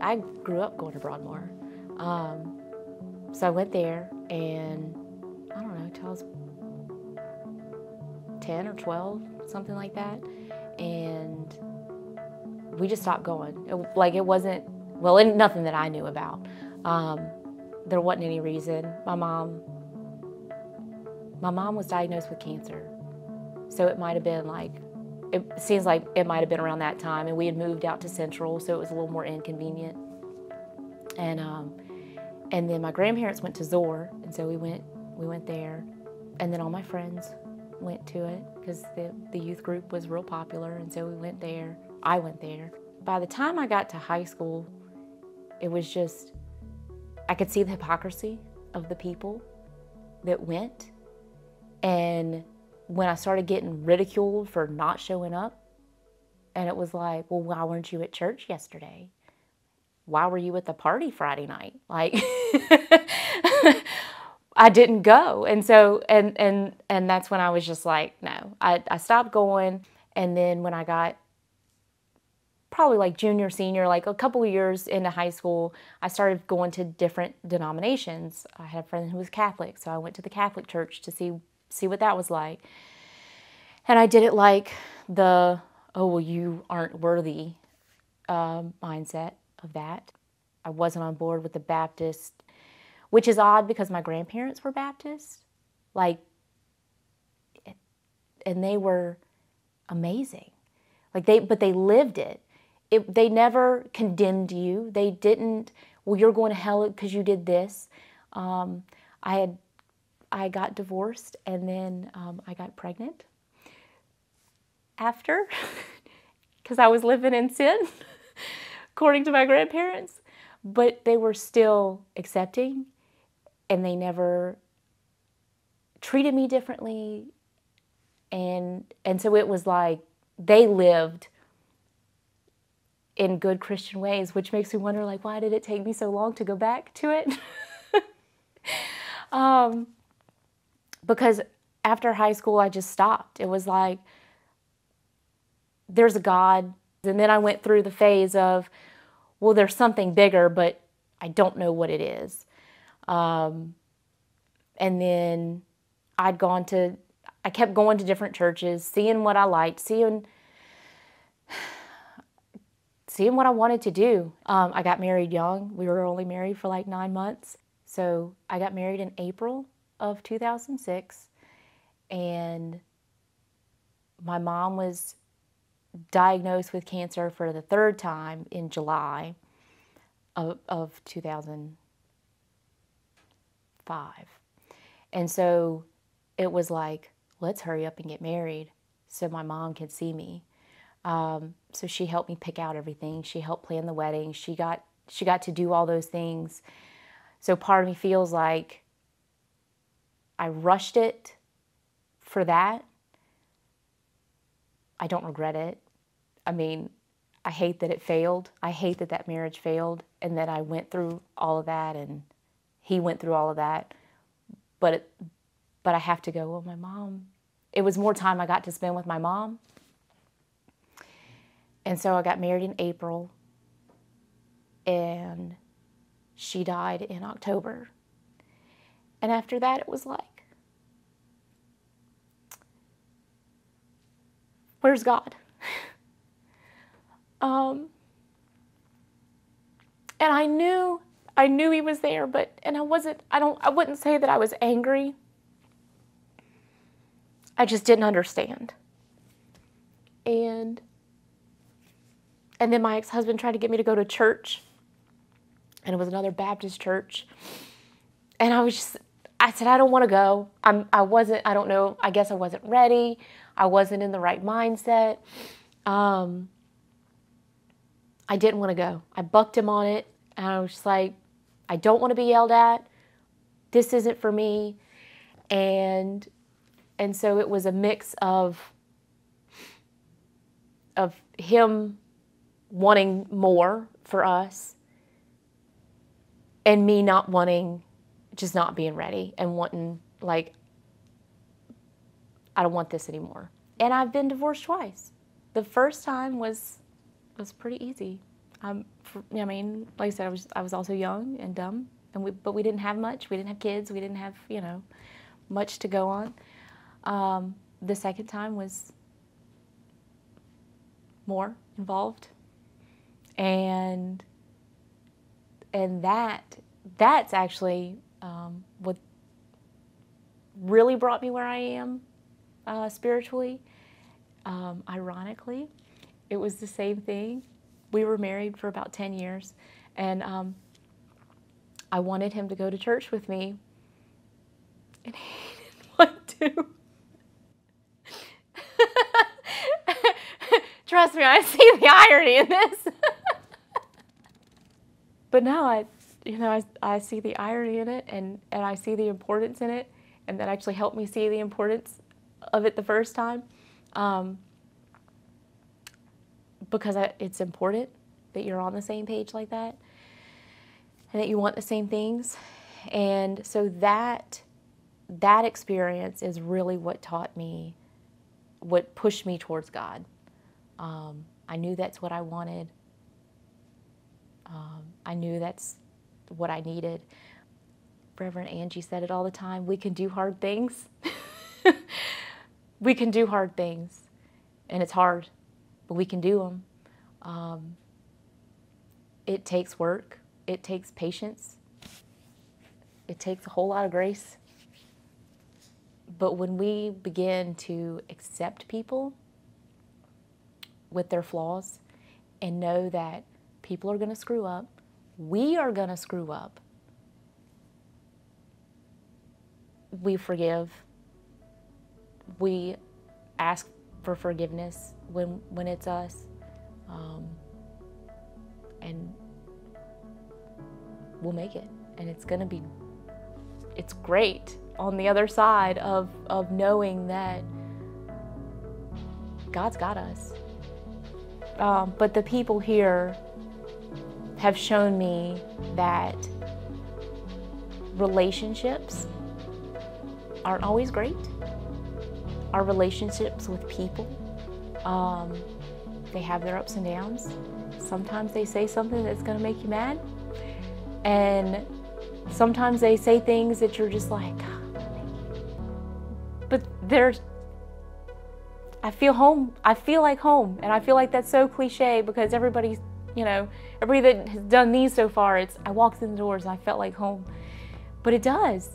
I grew up going to Broadmoor. So I went there, and I don't know, till I was 10 or 12, something like that. And we just stopped going. It wasn't, well, nothing that I knew about. There wasn't any reason. My mom was diagnosed with cancer. So it might have been it seems like it might have been around that time, and we had moved out to Central, so it was a little more inconvenient. And then my grandparents went to Zor, and so we went there, and then all my friends went to it because the youth group was real popular, and so we went there. I went there. By the time I got to high school, it was just, I could see the hypocrisy of the people that went, and when I started getting ridiculed for not showing up, and it was like, well, why weren't you at church yesterday? Why were you at the party Friday night? I didn't go. And so, and that's when I was just like, no, I stopped going. And then when I got probably junior, senior, a couple of years into high school, I started going to different denominations. I had a friend who was Catholic, so I went to the Catholic church to see what that was like. And I did it the, oh, well, you aren't worthy mindset of that. I wasn't on board with the Baptist, which is odd because my grandparents were Baptist, and they were amazing. But they lived it. They never condemned you. They didn't, well, you're going to hell because you did this. I got divorced, and then I got pregnant after, because I was living in sin, according to my grandparents. But they were still accepting, and they never treated me differently. And so it was they lived in good Christian ways, which makes me wonder, why did it take me so long to go back to it? Because after high school, I just stopped. It was there's a God. And then I went through the phase of, well, there's something bigger, but I don't know what it is. And then I kept going to different churches, seeing what I liked, seeing what I wanted to do. I got married young. We were only married for 9 months. So I got married in April of 2006, and my mom was diagnosed with cancer for the third time in July of 2005. And so it was let's hurry up and get married so my mom could see me. So she helped me pick out everything. She helped plan the wedding. She got to do all those things. So part of me feels like I rushed it for that. I don't regret it. I mean, I hate that it failed. I hate that marriage failed, and that I went through all of that, and he went through all of that. But I have to go, well, my mom, it was more time I got to spend with my mom. And so I got married in April, and she died in October. And after that, it was where's God? And I knew he was there, and I wouldn't say that I was angry. I just didn't understand. And then my ex-husband tried to get me to go to church, and it was another Baptist church. And I said, I don't want to go. I don't know, I guess I wasn't ready. I wasn't in the right mindset. I didn't want to go. I bucked him on it, and I was just I don't want to be yelled at. This isn't for me. And so it was a mix of him wanting more for us, and me not wanting, just not being ready, and wanting, I don't want this anymore. And I've been divorced twice. The first time was pretty easy. I mean, like I said, I was also young and dumb, but we didn't have much. We didn't have kids. We didn't have, much to go on. The second time was more involved, and that's actually what really brought me where I am spiritually. Ironically, it was the same thing. We were married for about 10 years, and I wanted him to go to church with me, and he didn't want to. Trust me, I see the irony in this. But now I see the irony in it, and I see the importance in it, and that actually helped me see the importance of it the first time. Because it's important that you're on the same page like that, and that you want the same things. And so that experience is really what taught me, what pushed me towards God. I knew that's what I wanted. I knew that's what I needed. Reverend Angie said it all the time, we can do hard things. We can do hard things, and it's hard, but we can do them. It takes work. It takes patience. It takes a whole lot of grace. But when we begin to accept people with their flaws and know that people are going to screw up, we are going to screw up, we forgive. We ask for forgiveness when it's us. And we'll make it. And it's great on the other side of knowing that God's got us. But the people here have shown me that relationships aren't always great. Our relationships with people, they have their ups and downs. Sometimes they say something that's going to make you mad. And sometimes they say things that you're just like, but I feel home. I feel like home. And I feel like that's so cliche because everybody that has done these so far, I walked in the doors and I felt like home. But it does.